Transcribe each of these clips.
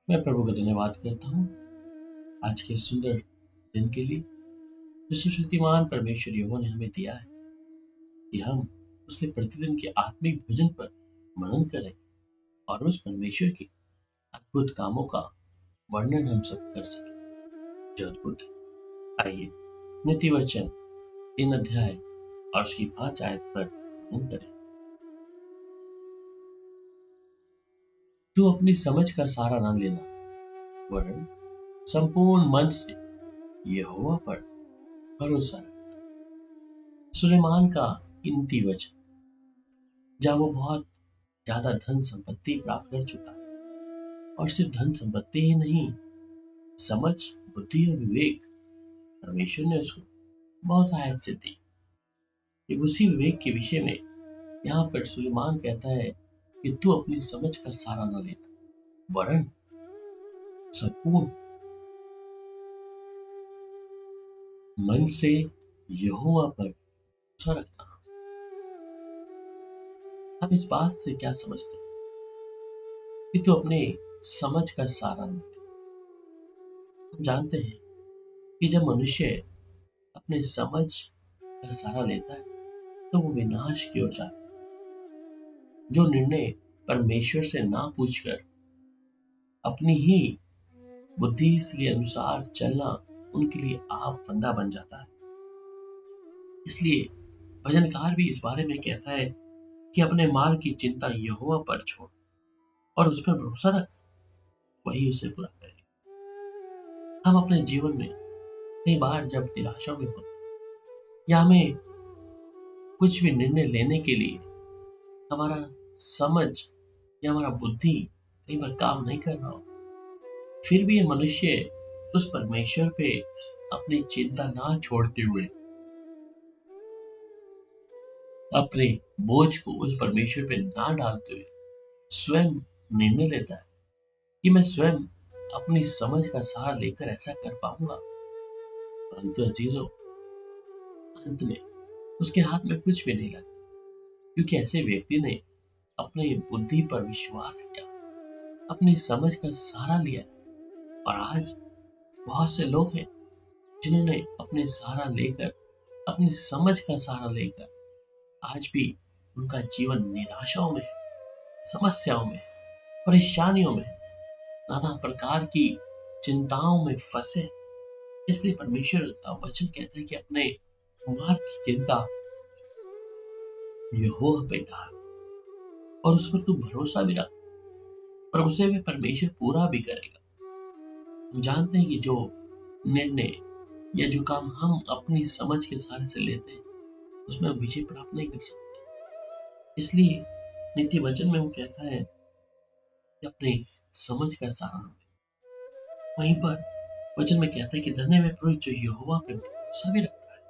मैं प्रभु का धन्यवाद करता हूँ आज के सुंदर दिन के लिए जो सर्वशक्तिमान परमेश्वर यहोवा ने हमें दिया है कि हम उसके प्रतिदिन के आत्मिक भोजन पर मनन करें और उस परमेश्वर के अद्भुत कामों का वर्णन हम सब कर सकें जो अद्भुत है। आइए नीति वचन 3 अध्याय और उसकी 5 आयत पर मनन करें। तू अपनी समझ का सहारा न लेना वरन संपूर्ण मन से यहोवा पर भरोसा रख। सुलेमान का कीमती वचन जब वो बहुत ज्यादा धन संपत्ति प्राप्त कर चुका और सिर्फ धन संपत्ति ही नहीं, समझ, बुद्धि और विवेक परमेश्वर ने उसको बहुत आयत से दी। ये उसी विवेक के विषय में यहाँ पर सुलेमान कहता है कि तू अपनी समझ का सहारा न लेना वरन संपूर्ण मन से यहोवा पर भरोसा रखना। हम इस बात से क्या समझते हैं कि तू अपने समझ का सहारा न ले। हम जानते हैं कि जब मनुष्य अपने समझ का सहारा लेता है तो वो विनाश की ओर जाता है। जो निर्णय परमेश्वर से ना पूछकर अपनी ही बुद्धि के अनुसार चलना उनके लिए आप फंदा बन जाता है। इसलिए भजनकार भी इस बारे में कहता है कि अपने मार्ग की चिंता यहोवा पर छोड़ और उस पर भरोसा रख, वही उसे पूरा करेगा। हम अपने जीवन में कई बार जब निराशा में होते या हमें कुछ भी निर्णय लेने के लिए हमारा समझ या हमारा बुद्धि कई बार काम नहीं कर रहा हो, फिर भी ये मनुष्य उस परमेश्वर पे अपनी चिंता ना छोड़ते हुए अपने बोझ को उस परमेश्वर पे ना डालते हुए स्वयं निर्णय लेता है कि मैं स्वयं अपनी समझ का सहारा लेकर ऐसा कर पाऊंगा। परंतु अजीजों, अंत में उसके हाथ में कुछ भी नहीं लगता, क्योंकि ऐसे व्यक्ति ने अपनी बुद्धि पर विश्वास किया, अपनी समझ का सहारा लिया। और आज बहुत से लोग हैं जिन्होंने अपने सहारा लेकर, अपनी समझ का सहारा लेकर आज भी उनका जीवन निराशाओं में, समस्याओं में, परेशानियों में, नाना प्रकार की चिंताओं में फंसे। इसलिए परमेश्वर का वचन कहता है कि अपने मार्ग की चिंता यहोवा पे डाल और उस पर तू भरोसा भी रख और उसे भी परमेश्वर पूरा भी करेगा। हम जानते हैं कि जो निर्णय या जो काम हम अपनी समझ के सहारे से लेते हैं उसमें हम विजय प्राप्त नहीं कर सकते। इसलिए नीति वचन में वो कहता है कि अपनी समझ का सहारा ले। वहीं पर वचन में कहता है कि धन्य है पुरुष जो यहोवा पे भरोसा भी रखता है,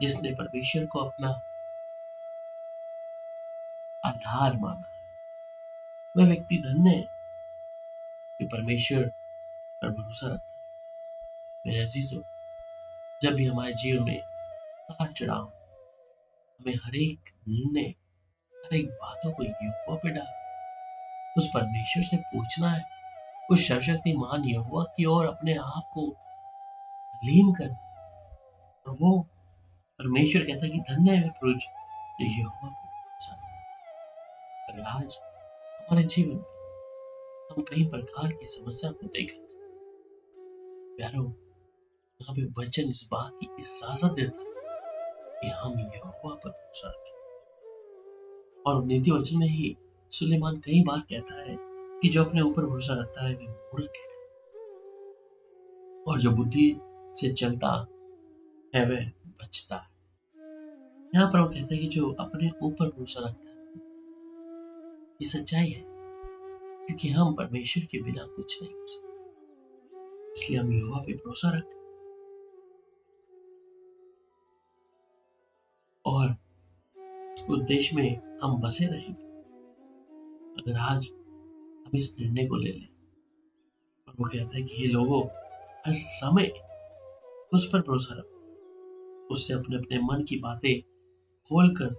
जिसने परमेश्वर को अपना आधार माना। वह व्यक्ति धन्य है जो परमेश्वर पर भरोसा रखता है। मेरे अजीजों, जब भी हमारे जीवन में उतार चढ़ाव, हमें हर एक निर्णय, हर एक बातों को यहोवा पे डाल, उस परमेश्वर से पूछना है, उस सर्वशक्तिमान यहोवा की ओर अपने आप को लीन कर। और वो परमेश्वर कहता है कि धन्य है पुरुष जो यहोवा पे भरोसा रखता है। अगर आज हमारे जीवन में हम कई प्रकार की समस्या को देखें, प्यारो, यहाँ पे वचन इस बात की इजाजत देता है कि हम यहोवा पर भरोसा रखें। और नीति वचन में ही सुलेमान कई बार कहता है कि जो अपने ऊपर भरोसा रखता है वह मूर्ख है और जो बुद्धि से चलता है वह बचता है। यहाँ पर वो कहता है कि जो अपने ऊपर भरोसा रखता है, ये सच्चाई है, क्योंकि हम परमेश्वर के बिना कुछ नहीं हो सकते। इसलिए हम यहोवा पे भरोसा रखें और उस देश में हम बसे रहेंगे अगर आज हम इस निर्णय को ले लें। और वो कहता है कि ये लोगों हर समय उस पर भरोसा रखो, उससे अपने अपने मन की बातें खोलकर।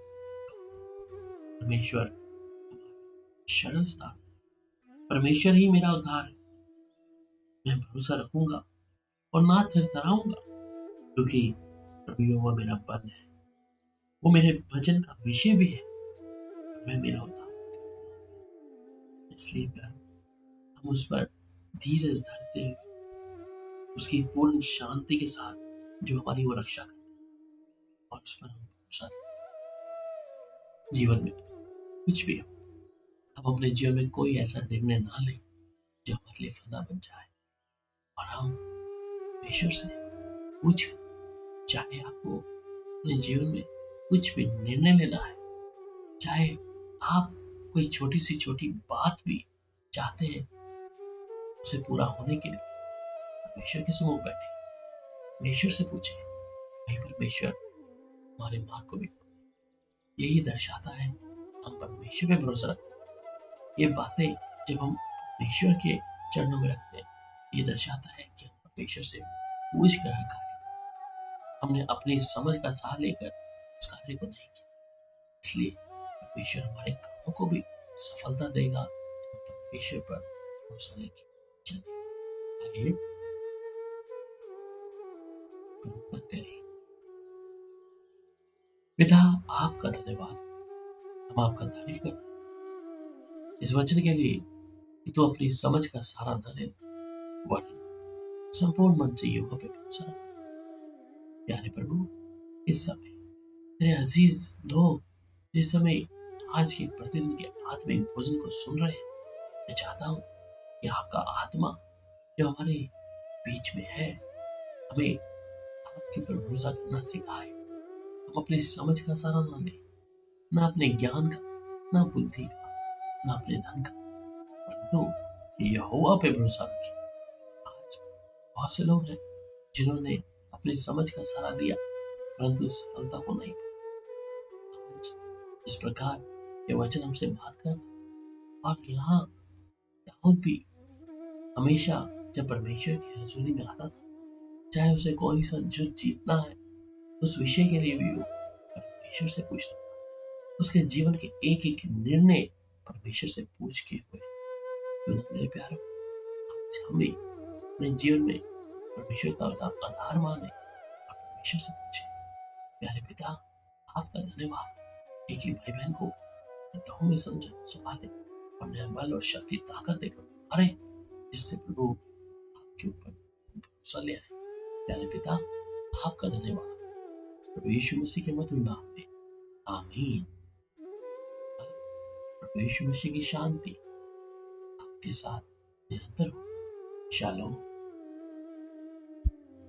परमेश्वर शरण स्थान, परमेश्वर ही मेरा उद्धार है, मैं भरोसा रखूंगा और ना थरथराऊंगा, क्योंकि प्रभु यहोवा मेरा बल है। वो मेरे भजन का विषय भी है और वह मेरा उद्धार। इसलिए हम उस पर धीरज धरते हुए उसकी पूर्ण शांति के साथ जो हमारी वो रक्षा करते हैं और उस पर हम भरोसा रखें। जीवन में कुछ भी हो, हम अपने जीवन में कोई ऐसा निर्णय ना लें जो हमारे लिए फंदा बन जाए, और हम ईश्वर से पूछ, चाहे आपको अपने जीवन में कुछ भी निर्णय लेना है, चाहे आप कोई छोटी सी छोटी बात भी चाहते हैं उसे पूरा होने के लिए, परमेश्वर के सम्मुख बैठे, परमेश्वर से पूछे। वही परमेश्वर हमारे मार्ग को भी खोले। यही दर्शाता है हम परमेश्वर पे भरोसा रखते हैं। ये बातें जब हम परमेश्वर के चरणों में रखते हैं, ये दर्शाता है कि हम परमेश्वर से पूछ कर हर कार्य करें। हमने अपनी समझ का सहारा लेकर उस कार्य को नहीं किया, इसलिए परमेश्वर हमारे कामों को भी सफलता देगा जब हम परमेश्वर पर भरोसा लेके चलें। आइए प्रार्थना करें। पिता, आपका धन्यवाद, हम आपका तारीफ करते हैं इस वचन के लिए कि तू अपनी समझ का सहारा न ले, वरन संपूर्ण मन से यहोवा पे भरोसा रख। प्यारे प्रभु, इस समय तेरे अजीज लोग जिस समय आज के प्रतिदिन के आत्मिक भोजन को सुन रहे हैं, मैं चाहता हूँ कि आपका आत्मा जो हमारे बीच में है, हमें आपके ऊपर भरोसा करना सिखाए। हम अपनी समझ का सहारा न लें, न अपने ज्ञान का, न बुद्धि का, न अपने धन का, परंतु यहोवा पे भरोसा रखें। आज बहुत से लोग हैं जिन्होंने अपनी समझ का सहारा लिया परंतु सफलता को नहीं पाया। आज इस प्रकार ये वचन हमसे बात कर, और यहाँ दाऊद भी हमेशा जब परमेश्वर की हजूरी में आता था, चाहे उसे कोई सा युद्ध जीतना है, उस विषय के लिए भी वो परमेश्वर से पूछता था। उसके जीवन के एक एक निर्णय परमेश्वर से पूछ के हुए। तो मेरे प्यारों, आज हम भी अपने जीवन में परमेश्वर का आधार माने और परमेश्वर से पूछे। प्यारे पिता, आपका धन्यवाद एक ही भाई बहन को लहू में संभाले और नया बल और शक्ति ताकत देकर मारे, जिससे प्रभु आपके ऊपर भरोसा ले आए। प्यारे पिता, आपका धन्यवाद प्रभु यीशु मसीह के मधुर नाम में, आमीन। प्रभु यीशु मसीह की शांति आपके साथ निरंतर हो। शालोम।